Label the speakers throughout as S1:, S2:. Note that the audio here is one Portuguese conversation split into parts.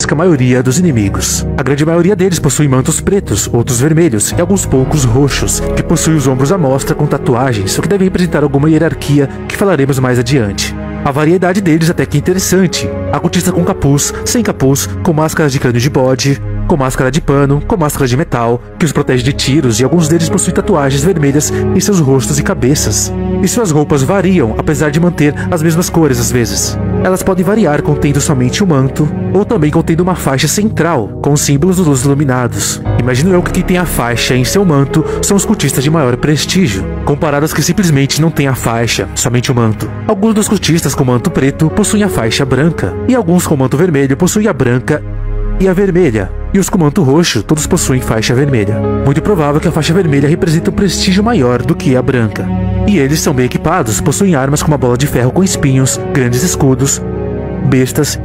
S1: que a maioria dos inimigos. A grande maioria deles possui mantos pretos, outros vermelhos e alguns poucos roxos, que possuem os ombros à mostra com tatuagens, o que deve representar alguma hierarquia que falaremos mais adiante. A variedade deles até que é interessante. Há cultistas com capuz, sem capuz, com máscaras de crânio de bode, com máscara de pano, com máscara de metal, que os protege de tiros, e alguns deles possuem tatuagens vermelhas em seus rostos e cabeças. E suas roupas variam, apesar de manter as mesmas cores às vezes. Elas podem variar contendo somente o manto, ou também contendo uma faixa central, com os símbolos dos Luzes Iluminados. Imagino eu que quem tem a faixa em seu manto são os cultistas de maior prestígio, comparado aos que simplesmente não têm a faixa, somente o manto. Alguns dos cultistas com manto preto possuem a faixa branca, e alguns com manto vermelho possuem a branca e a vermelha. E os com manto roxo, todos possuem faixa vermelha. Muito provável que a faixa vermelha representa um prestígio maior do que a branca. E eles são bem equipados, possuem armas como uma bola de ferro com espinhos, grandes escudos, bestas,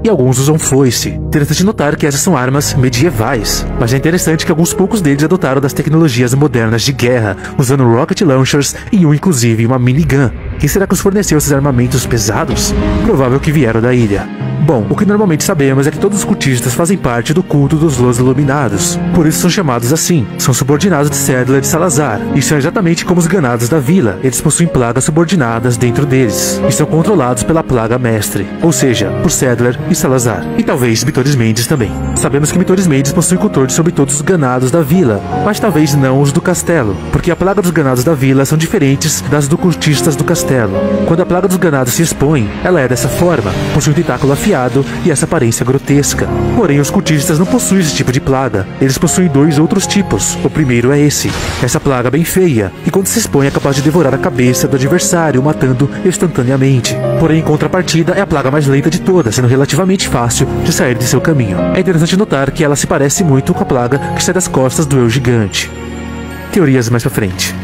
S1: e alguns usam foice. Interessante notar que essas são armas medievais, mas é interessante que alguns poucos deles adotaram das tecnologias modernas de guerra, usando rocket launchers e inclusive uma minigun. Quem será que os forneceu esses armamentos pesados? Provável que vieram da ilha. Bom, o que normalmente sabemos é que todos os cultistas fazem parte do culto dos Luzes Iluminados, por isso são chamados assim. São subordinados de Saddler de Salazar, e são exatamente como os ganados da vila. Eles possuem plagas subordinadas dentro deles, e são controlados pela plaga mestre, ou seja, por Saddler e Salazar, e talvez Bitores Mendes também. Sabemos que Bitores Mendes possui controle sobre todos os ganados da vila, mas talvez não os do castelo, porque a plaga dos ganados da vila são diferentes das do cultistas do castelo. Quando a plaga dos ganados se expõe, ela é dessa forma, possui um tentáculo afiado e essa aparência grotesca. Porém, os cultistas não possuem esse tipo de plaga. Eles possuem dois outros tipos. O primeiro é esse. Essa plaga bem feia, e quando se expõe é capaz de devorar a cabeça do adversário, matando instantaneamente. Porém, em contrapartida, é a plaga mais lenta de todas, sendo relativamente fácil de sair de seu caminho. É interessante notar que ela se parece muito com a plaga que sai das costas do Eu Gigante. Teorias mais pra frente.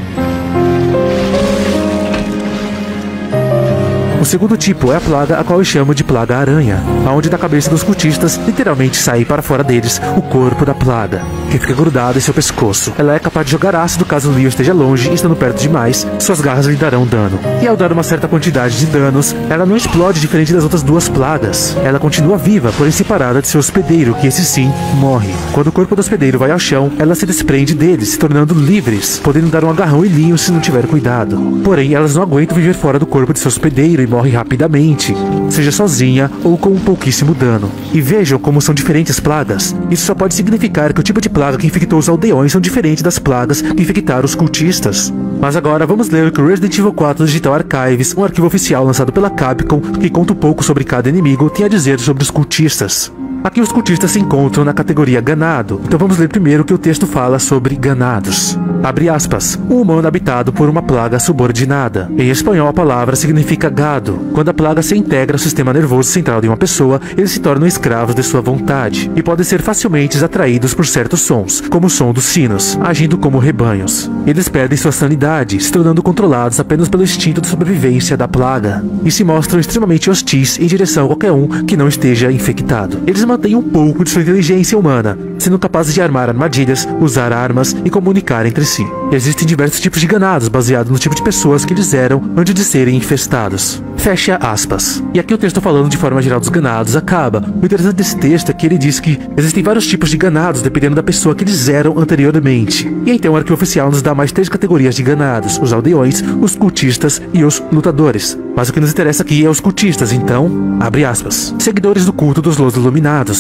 S1: O segundo tipo é a plaga a qual eu chamo de plaga aranha, aonde da cabeça dos cultistas literalmente sai para fora deles o corpo da plaga, que fica grudado em seu pescoço. Ela é capaz de jogar ácido caso o Leo esteja longe e estando perto demais, suas garras lhe darão dano. E ao dar uma certa quantidade de danos, ela não explode diferente das outras duas plagas. Ela continua viva, porém separada de seu hospedeiro, que esse sim morre. Quando o corpo do hospedeiro vai ao chão, ela se desprende deles, se tornando livres, podendo dar um agarrão e linho se não tiver cuidado. Porém, elas não aguentam viver fora do corpo de seu hospedeiro e morre rapidamente, seja sozinha ou com um pouquíssimo dano. E vejam como são diferentes plagas. Isso só pode significar que o tipo de plaga que infectou os aldeões são diferentes das plagas que infectaram os cultistas. Mas agora vamos ler o que o Resident Evil 4 Digital Archives, um arquivo oficial lançado pela Capcom, que conta um pouco sobre cada inimigo, tem a dizer sobre os cultistas. Aqui os cultistas se encontram na categoria ganado, então vamos ler primeiro o que o texto fala sobre ganados. Abre aspas. Um humano habitado por uma plaga subordinada. Em espanhol a palavra significa gado. Quando a plaga se integra ao sistema nervoso central de uma pessoa, eles se tornam escravos de sua vontade, e podem ser facilmente atraídos por certos sons, como o som dos sinos, agindo como rebanhos. Eles perdem sua sanidade, se tornando controlados apenas pelo instinto de sobrevivência da plaga, e se mostram extremamente hostis em direção a qualquer um que não esteja infectado. Eles mantêm um pouco de sua inteligência humana, sendo capazes de armar armadilhas, usar armas e comunicar entre si. Existem diversos tipos de ganados baseados no tipo de pessoas que eles eram antes de serem infestados. Fecha aspas. E aqui o texto falando de forma geral dos ganados acaba. O interessante desse texto é que ele diz que existem vários tipos de ganados dependendo da pessoa que eles eram anteriormente. E então o arquivo oficial nos dá mais 3 categorias de ganados: os aldeões, os cultistas e os lutadores. Mas o que nos interessa aqui é os cultistas, então, abre aspas. Seguidores do culto dos Luzes Iluminados.